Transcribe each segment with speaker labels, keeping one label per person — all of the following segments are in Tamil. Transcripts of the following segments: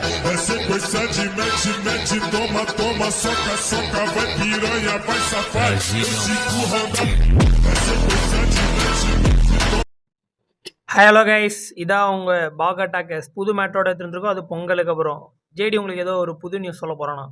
Speaker 1: Vai sequência de mete, mete, toma, toma, soca, soca, vai piranha, vai safado. Eu sigo rodando. Vai sequência de mete, mete.
Speaker 2: Hello guys, இதான் உங்க பாகா டாக்கஸ் புது மேட்டோட எடுத்துருக்கோம். அது பொங்கலுக்கு அப்புறம் ஜேடி உங்களுக்கு ஏதோ ஒரு புது நியூஸ் சொல்ல போறானா?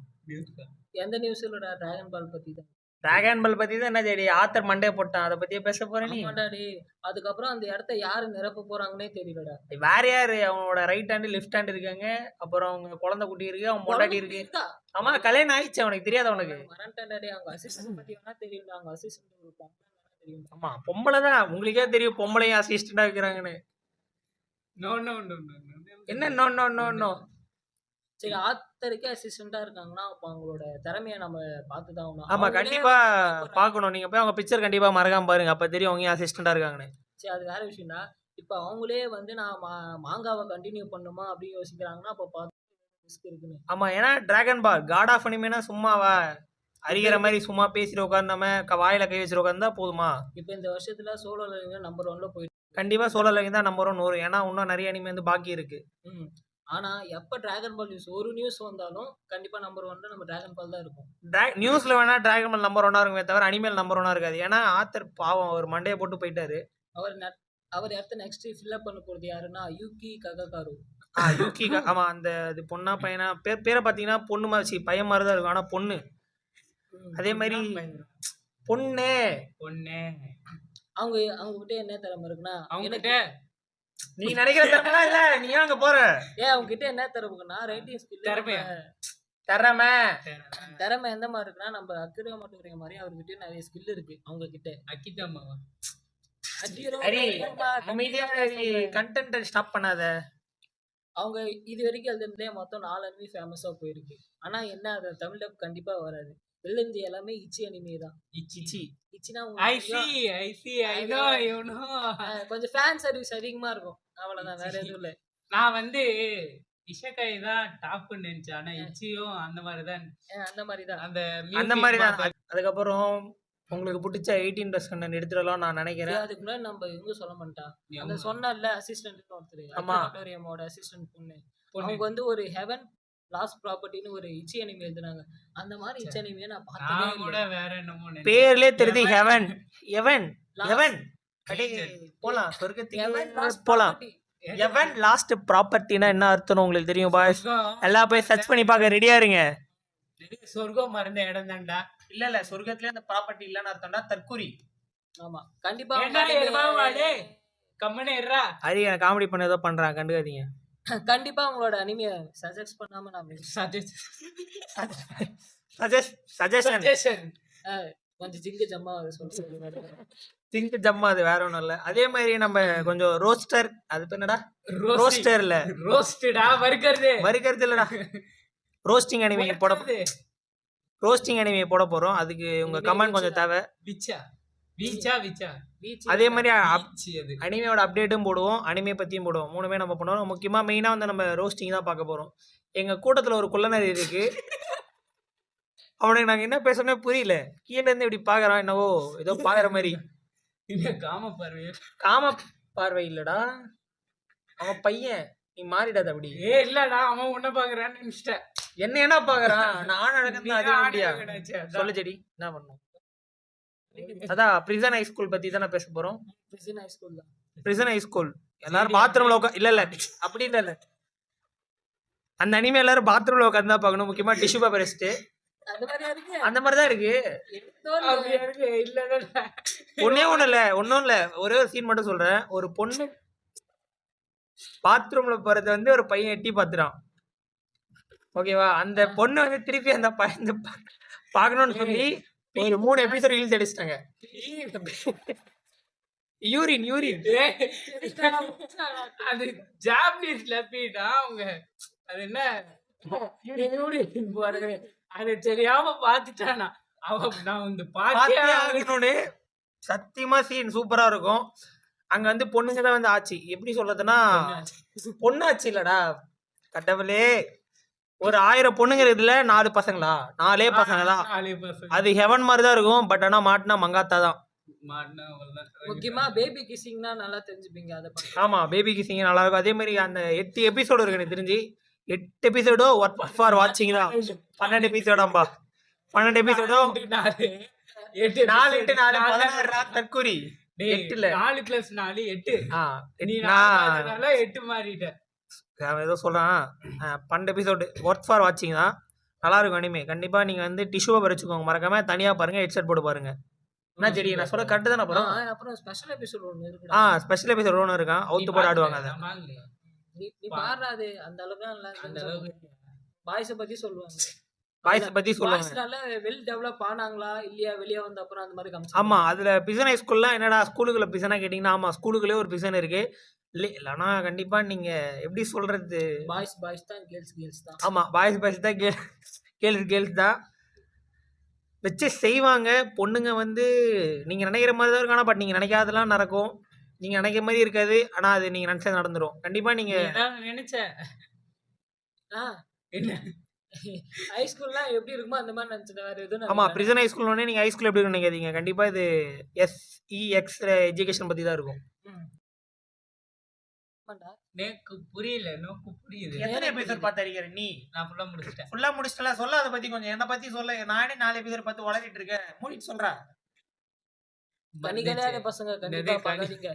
Speaker 3: எந்த நியூஸ் இல்லடா, டிராகன் பால் பத்தி தான்.
Speaker 2: டிராகன் பால் பத்தி தான். என்ன ஜேடி ஆத்தர் மண்டே போட்டான், அதை பத்தியே பேச போறேன் நீ?
Speaker 3: ஆமாடாடி, அதுக்கப்புறம் அந்த இடத்த யாரு நிரப்ப போறாங்கன்னே தெரியலடா.
Speaker 2: வேற யாரு? அவனோட ரைட் ஹேண்ட் லெஃப்ட் ஹேண்ட் இருக்காங்க, அப்புறம் அவங்க குழந்தை குட்டி இருக்கு, அவன் பொண்டாட்டி இருக்கு. ஆமா, கல்யாணம் ஆயிடுச்சு. அவனுக்கு தெரியாத? அவனுக்கு
Speaker 3: மறந்துட்டாடி. அவங்க அசிஸ்டன்ட் பத்தி வேணா தெரியும்டா. அவங்க அசிஸ்டன்ட் இருப்பாங்க தெரியும்.
Speaker 2: ஆமா, பொம்பளை தான். உங்களுக்கே தெரியும் பொம்பளையும் அசிஸ்டண்டா இருக்கிறாங்கன்னு.
Speaker 3: நோ நோ நோ நோ
Speaker 2: என்ன நோ நோ நோ நோ?
Speaker 3: சரி, ஆத்தருக்கே அசிஸ்டண்டா இருக்காங்கன்னா அப்ப அவங்களோட திறமையை நம்ம பார்த்துதான் ஆகணும்.
Speaker 2: ஆமா, கண்டிப்பா பாக்கணும். நீங்க போய் அவங்க பிக்சர் கண்டிப்பா மறக்காம பாருங்க, அப்ப தெரியும் அவங்க அசிஸ்டண்டா இருக்காங்கன்னு.
Speaker 3: சரி, அது வேற விஷயம்டா. இப்ப அவங்களே வந்து நான் மாங்காவை கண்டினியூ பண்ணுமா அப்படின்னு யோசிக்கிறாங்கன்னா அப்ப பார்த்து ரிஸ்க் இருக்குன்னு.
Speaker 2: ஆமா, ஏன்னா டிராகன் பால் காட் ஆஃப் அனிமேனா சும்மாவா அறிகிற மாதிரி சும்மா பேசிட்டு உட்காந்தாம வாயில கை வச்சுட்டு உட்காந்தா போதுமா?
Speaker 3: இப்ப இந்த வருஷத்துல சோலோ நம்பர் 1ல போயிட்டு
Speaker 2: கண்டிப்பா சோழ தான் நம்பர் 1 வரும். ஏன்னா இன்னும் நிறைய அனிமே வந்து பாக்கி இருக்கு.
Speaker 3: ஆனா எப்ப டிராகன் பால் நியூஸ் ஒரு நியூஸ் வந்தாலும் கண்டிப்பா நம்பர் 1ல நம்ம டிராகன் பால் தான் இருக்கும்.
Speaker 2: நியூஸ்ல வேணா டிராகன் பால் நம்பர் 1 இருக்குமே தவிர அனிமேல் நம்பர் 1 இருக்காது. ஏன்னா ஆத்தர் பாவம் அவர் மண்டையை போட்டு போயிட்டாரு.
Speaker 3: அவர் அடுத்த நெக்ஸ்ட் ஃபில்லப் பண்ண போறது யாருன்னா யூகி கககாரு.
Speaker 2: யூகி ஆமா, அந்த இது பொண்ணா பையனா பேரை பாத்தீங்கன்னா பொண்ணு மாதிரி பையன் மாதிரி தான் இருக்கும். ஆனா பொண்ணு அதே மாதிரி பொண்ணு
Speaker 3: அவங்க கிட்ட என்ன திறமை இருக்குன்னா,
Speaker 2: நீ நினைக்கிற திறமை இல்ல. நீ அங்க போற
Speaker 3: அவங்க கிட்ட என்ன திறமைன்னா ரைட்டிங் ஸ்கில் திறமை எந்த மாதிரி இருக்குன்னா, நம்ம அக்கிரா மட்டும் மாதிரி அவர்கிட்ட நிறைய ஸ்கில் இருக்கு. அவங்க கிட்ட
Speaker 2: கண்டென்ட் ஸ்டாப் பண்ணாத. அவங்க
Speaker 3: இது வரைக்கும் எழுதுனதே மொத்தம் 4 அனிமே ஃபேமஸா போயிருக்கு. ஆனா என்ன, அது தமிழ் டப் கண்டிப்பா வராது. வெளில எல்லாமே இச்சி அனிமே தான். இச்சினா கொஞ்சம் ஃபேன் சர்வீஸ் அதிகமா இருக்கும், அவ்வளவுதான். வேற எதுவும் இல்ல.
Speaker 4: நான் வந்து இஷகாய் தான் டாப்னு நினைச்சேன். ஆனா இச்சியும் அந்த மாதிரிதான்
Speaker 2: அந்த மாதிரிதான். அதுக்கப்புறம் உங்களுக்கு பிடிச்ச 18+ கண்டென்ட் எடுத்துடலாம் நான் நினைக்கிறேன்.
Speaker 3: அதுக்கு முன்னாடி நம்ம இவங்க சொல்ல மாட்டா, அந்த சொன்னல அசிஸ்டன்ட் ஒருத்தர்,
Speaker 2: ஆமா,
Speaker 3: அக்வாரியமோட அசிஸ்டன்ட் பொண்ணு. அவங்க வந்து ஒரு ஹெவன் லாஸ்ட் ப்ராப்பர்ட்டின்னு ஒரு இச்சி அனிமே எழுதுனாங்க. அந்த மாதிரி இச்சி அனிமே நான் பார்த்ததே
Speaker 4: கூட வேற என்னமோ
Speaker 2: பேர்லயே தெரியுது. ஹெவன் எவன் எவன் போலாம் சொர்க்கத்துக்கு போலாம். எவன் லாஸ்ட் ப்ராப்பர்ட்டினா என்ன அர்த்தம் உங்களுக்கு தெரியும் பாய்ஸ்? எல்லாம் போய் சர்ச் பண்ணி பார்க்க ரெடியா இருங்க.
Speaker 4: சொர்க்கம் மறந்த இடம் தான்டா.
Speaker 2: இல்ல சொர்க்கத்துல அந்த ப்ராப்பர்ட்டி இல்லன்னு அர்த்தம்டா, தற்குறி.
Speaker 3: ஆமா, கண்டிப்பா
Speaker 4: கம்மனே இருடா.
Speaker 2: ஹரி காமெடி பண்ண ஏதோ பண்றான், கண்டுக்காதீங்க.
Speaker 3: கண்டிப்பா உங்களோட அனிமே சஜஸ்ட் பண்ணாம நான்
Speaker 2: சஜஷன்
Speaker 3: கொஞ்சம் ஜிங்கு ஜம்மா சொல்லுங்க.
Speaker 2: ஜிங்கு ஜம்மா அது வேற ஒண்ணும் இல்ல. அதே மாதிரி நம்ம கொஞ்சம் ரோஸ்டர், அது என்னடா ரோஸ்டர் இல்ல
Speaker 4: ரோஸ்டடா
Speaker 2: வறுக்கிறது இல்லடா, ரோஸ்டிங் அனிமே போட போறோம். அதுக்கு உங்க கமெண்ட் கொஞ்சம் தேவை. அதே மாதிரி அனிமையோட அப்டேட்டும் போடுவோம், அனிமே பத்தியும் போடுவோம். 3மே நம்ம பண்ணுவோம். முக்கியமா மெயினா வந்து நம்ம ரோஸ்டிங் தான் பார்க்க போறோம். எங்க கூட்டத்துல ஒரு குள்ளநரி இருக்கு. அவனுக்கு நாங்க என்ன பேசணும்னே புரியல. கீழே இருந்து இப்படி பாக்குறான், என்னவோ ஏதோ பாக்குற மாதிரி. காம பார்வை இல்லடா, அவன் பையன். நீ மாறிடாத அப்படி.
Speaker 4: இல்லடா, அவன் உன்ன பாக்குறான்னு நினைச்சிட்டேன்.
Speaker 2: என்ன பாக்குறான்? நான் சொல்லு செடி, என்ன பண்ணும்? அதான் பிரிசன் ஹை ஸ்கூல் பத்தி தான் பேச போறோம். பிரிசன் ஹை ஸ்கூல் எல்லாரும் பாத்ரூம்ல இல்ல அப்படி இல்ல அந்த அனிமே எல்லாரும் பாத்ரூம்ல உட்காந்து தான் பார்க்கணும். முக்கியமா டிஷ்யூ பேப்பர் வச்சுட்டு அந்த மாதிரிதான் இருக்கு. ஒன்னும் இல்ல ஒரே ஒரு சீன் மட்டும் சொல்றேன். ஒரு பொண்ணு பாத்ரூம்ல போறத வந்து ஒரு பையன் எட்டி பாத்துறான், ஓகேவா? அந்த பொண்ணு வந்து திருப்பி அந்த பையன் பாக்கணும்னு சொல்லி ஒரு 3 எபிசோட் இழுத்து அடிச்சிட்டாங்க. யூரின்
Speaker 4: அது ஜாப்பனீஸ்ல போயிட்டா அவங்க அது என்ன போறது, அது தெரியாம பாத்துட்டானா நான் வந்து
Speaker 2: பாக்கணும்னு. சத்தியமா சீன் சூப்பரா இருக்கும். அங்க வந்து பொண்ணுங்க தான் வந்து ஆச்சு. எப்படி சொல்றதுன்னா, பொண்ணாச்சு இல்லடா கடவுளே. ஒரு 1000 பொண்ணுங்க இதுல 4 பசங்களா, 4 பசங்க தான். அது ஹெவன் மாதிரி தான் இருக்கும். பட் ஆனா மாட்டினா மங்காத்தா தான்.
Speaker 3: முக்கியமா பேபி கிசிங்னா நல்லா தெரிஞ்சுப்பீங்க.
Speaker 2: ஆமா, பேபி கிசிங் நல்லா இருக்கும். அதே மாதிரி அந்த 8 எபிசோடு இருக்கு எனக்கு தெரிஞ்சு. 8 எபிசோடோ ஒர்க் ஃபார் வாட்சிங் தான். 12 எபிசோடாம்பா. 12 எபிசோடோ 4 into 4 16 தற்கூரி.
Speaker 4: டேய்
Speaker 2: 8
Speaker 4: 4 + 4 8. நீ
Speaker 2: நான்
Speaker 4: 4 8 மாறிட்ட.
Speaker 2: அவன் ஏதோ சொல்றான். 12 எபிசோடு ஒர்க் ஃபார் வாட்சிங் தான். நல்லா இருக்கும் அனிமே. கண்டிப்பா நீங்க வந்து டிஷ்யூ பேப்பர் வச்சுக்கோங்க, மறக்காம தனியா பாருங்க, ஹெட்செட் போட்டு பாருங்க. என்ன சரி நான் சொல்ல கரெக்ட் தானே அப்புறம்.
Speaker 3: அப்புறம் ஸ்பெஷல் எபிசோட் ஒன்று இருக்குடா.
Speaker 2: ஸ்பெஷல் எபிசோட் ஒன்று இருக்கான், அவுத்து போட்டு ஆடுவாங்க அதை.
Speaker 3: நீ பாடுறா, அது அந்த அளவுக்கு நல்லா
Speaker 4: அந்த அளவுக்கு
Speaker 3: பாய்ஸை பத்தி சொல்லுவாங்க.
Speaker 2: பாய்ஸ் பத்தி சொல்லுவாங்க.
Speaker 3: பாய்ஸ் நல்லா வெல் டெவலப் ஆனாங்களா இல்லையா, வெளியே வந்த அப்புறம் அந்த மாதிரி காமிச்சாங்க.
Speaker 2: ஆமா, அதுல பிசன் ஹை ஸ்கூல்லாம் என்னடா ஸ்கூலுக்குள்ள பிசனா கேட்டீங்கன்னா, ஆமா ஸ்கூலுக்குள்ளே ஒரு பிசன் இருக்கு. இல்லைனா கண்டிப்பா நீங்க எப்படி சொல்றது,
Speaker 3: பாய்ஸ் தான், கேர்ள்ஸ் தான்.
Speaker 2: ஆமா பாய்ஸ் தான், கேர்ள்ஸ் தான் வச்சு செய்வாங்க. பொண்ணுங்க வந்து நீங்க நினைக்கிற மாதிரி தான் இருக்கும், ஆனா பட் நீங்க நினைக்காதெல்லாம் நடக்கும். நீங்க நினைக்கிற மாதிரி இருக்காது, ஆனா அது நீங்க நினைச்சது நடந்துரும். கண்டிப்பா நீங்க
Speaker 4: நினைச்ச
Speaker 3: என்ன ஹை ஸ்கூல்லாம் எப்படி இருக்குமோ அந்த மாதிரி நினைச்சது வேற எதுவும்.
Speaker 2: ஆமா பிரிசன் ஹை ஸ்கூல் நீங்க ஹை ஸ்கூல் எப்படி இருக்குன்னு நினைக்காதீங்க. கண்டிப்பா இது SEX எஜுகேஷன் பத்தி தான் இருக்கும்.
Speaker 4: எனக்கு புரியல, நோக்கு புரியுது.
Speaker 2: எத்தனை எபிசோட் பார்த்திருக்கிற நீ?
Speaker 4: நான் ஃபுல்லா முடிச்சிட்டேன்.
Speaker 2: ஃபுல்லா முடிச்சிட்டல. சொல்ல அதை பத்தி கொஞ்சம், என்ன பத்தி சொல்ல. நானே 4 எபிசோட் பார்த்து உளறிட்டு இருக்கேன். மூடிட்டு சொல்றா.
Speaker 3: கண்ணிகளே பசங்க கண்டிப்பா பாக்காதீங்க.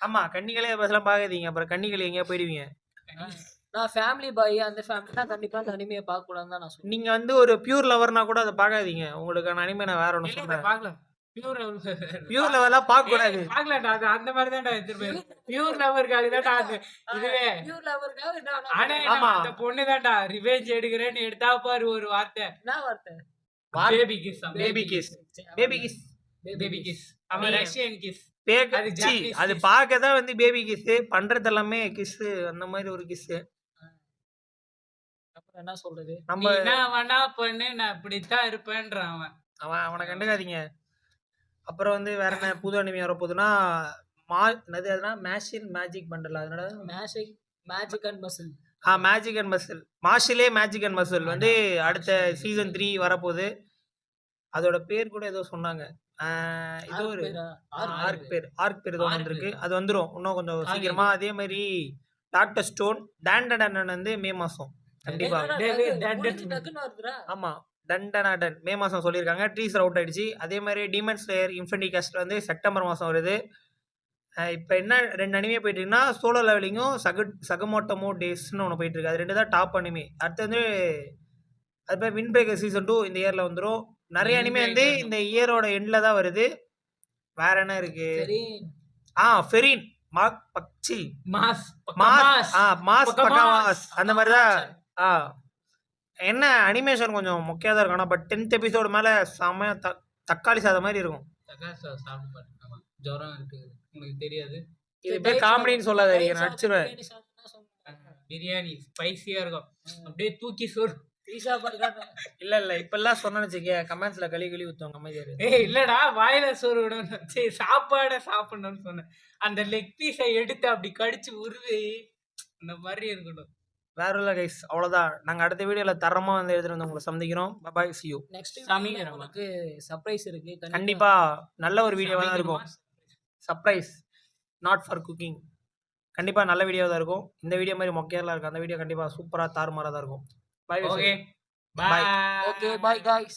Speaker 2: ஆமா கண்ணிகளே பசலாம் பாக்காதீங்க, அப்புறம் கண்ணிகளே எங்கேயா போயிடுவீங்க.
Speaker 3: நான் ஃபேமிலி பாய், அந்த ஃபேமிலி தான் கண்டிப்பா அந்த அனிமையை பார்க்க கூடாதுன்னு தான் நான் சொல்றேன்.
Speaker 2: நீங்க வந்து ஒரு பியூர் லவர்னா கூட அதை பார்க்காதீங்க. உங்களுக்கான அனிமே நான் வேற ஒன்று சொல்றேன்.
Speaker 4: பார்க்கலாம்.
Speaker 2: பியூர் லவர்லாம் பார்க்க கூடாது.
Speaker 4: பார்க்கலாம்டா, அது அந்த மாதிரி தான்டா எடுத்துட்டு பியூர் லவர்க்காக தான்டா அது. இதுவே
Speaker 3: பியூர் லவர்காக
Speaker 4: ஆனா
Speaker 2: ஆமா.
Speaker 4: அந்த பொண்ணு தான்டா ரிவெஞ்ச் எடுக்கிறேன்னு எடுத்தா பாரு ஒரு வார்த்தை.
Speaker 3: என்ன வார்த்தை?
Speaker 4: Baby kiss.
Speaker 2: Baby kiss. Baby kiss.
Speaker 4: Baby kiss. அவன் ரஷ்யன் கிஸ்.
Speaker 2: அது பார்க்க தான் வந்து பேபி கிஸ், பண்றது எல்லாமே கிஸ், அந்த மாதிரி ஒரு கிஸ்.
Speaker 3: அப்புறம் என்ன சொல்றது,
Speaker 4: நம்ம என்ன வேணா பண்ணு, நான் இப்படித்தான் இருப்பேன்றான் அவன்.
Speaker 2: அவனை கண்டுக்காதீங்க. அப்புறம் வந்து வேற என்ன புது அனிமே வர போகுதுன்னா, மேஜிக் பண்டல். அதனால
Speaker 3: magic and muscle.
Speaker 2: Magic and muscle, மார்ஷலே மேஜிக் அண்ட் மசில் வந்து அடுத்த சீசன் 3 வரப்போகுது. அதோட பேர் கூட ஏதோ சொன்னாங்க. இது ஒரு ஆர்க் பேர் ஏதோ வந்திருக்கு. அது வந்துடும் இன்னும் கொஞ்சம் சீக்கிரமா. அதே மாதிரி டாக்டர் ஸ்டோன் டான்டன் வந்து மே மாசம் கண்டிப்பா. ஆமா டன் மே மாசம் சொல்லியிருக்காங்க. ட்ரீசர் அவுட் ஆயிடுச்சு. அதே மாதிரி டீமன் ஸ்லேயர் இன்ஃபினிட்டி காஸ்ட் வந்து செப்டம்பர் மாசம் வருது. இப்போ என்ன 2 அனிமே போயிட்டு இருக்குன்னா, சோலோ லெவலிங்கும் சகமோட்டமோ டேஸ்ன்னு ஒன்று போயிட்டு இருக்கு. அது 2 தான் டாப் அனிமே. அடுத்து வந்து அது பேர் வின் பிரேக்கர் சீசன் 2 இந்த இயர்ல வந்துடும். நிறைய அனிமே வந்து இந்த இயரோட எண்ட்ல தான் வருது. வேற என்ன இருக்கு? ஃபெரின் அந்த மாதிரி தான். என்ன அனிமேஷன் கொஞ்சம் மொக்கையா தான் இருக்கும், பட் 10th எபிசோடு மேல செமையா தக்காளி சாதம் மாதிரி இருக்கும்.
Speaker 4: ஜுரம் இருக்கு உங்களுக்கு தெரியாது.
Speaker 2: இது பேர் காமெடின்னு சொல்லாத, நடிச்சிருவேன்.
Speaker 4: பிரியாணி ஸ்பைசியா இருக்கும், அப்படியே தூக்கி சோறு.
Speaker 2: இல்ல இப்பெல்லாம் சொன்னேன்னு கமெண்ட்ஸ்ல கழி ஊத்துவாங்க அமைதியாரு.
Speaker 4: இல்லடா வாயில சோறு விடணும், சரி சாப்பாட சாப்பிடணும்னு சொன்னேன். அந்த லெக் பீஸை எடுத்து அப்படி கடிச்சு உருவி அந்த மாதிரி இருக்கணும்.
Speaker 2: வேற இல்ல கைஸ், அவ்வளவுதான். நாங்க அடுத்த வீடியோல தரமா வந்து எடுத்துட்டு வந்து உங்களை சந்திக்கிறோம். Bye see you.
Speaker 3: நெக்ஸ்ட் நமக்கு சர்ப்ரைஸ் இருக்கு.
Speaker 2: கண்டிப்பா நல்ல ஒரு வீடியோவா தான் இருக்கும். Surprise not for cooking. கண்டிப்பா நல்ல வீடியோவா தான் இருக்கும். இந்த வீடியோ மாதிரி மொக்கையெல்லாம் இருக்கும். அந்த வீடியோ கண்டிப்பா சூப்பரா தாறுமாறா தான் இருக்கும். Bye.
Speaker 4: Okay.
Speaker 2: Bye.
Speaker 3: Okay, bye guys.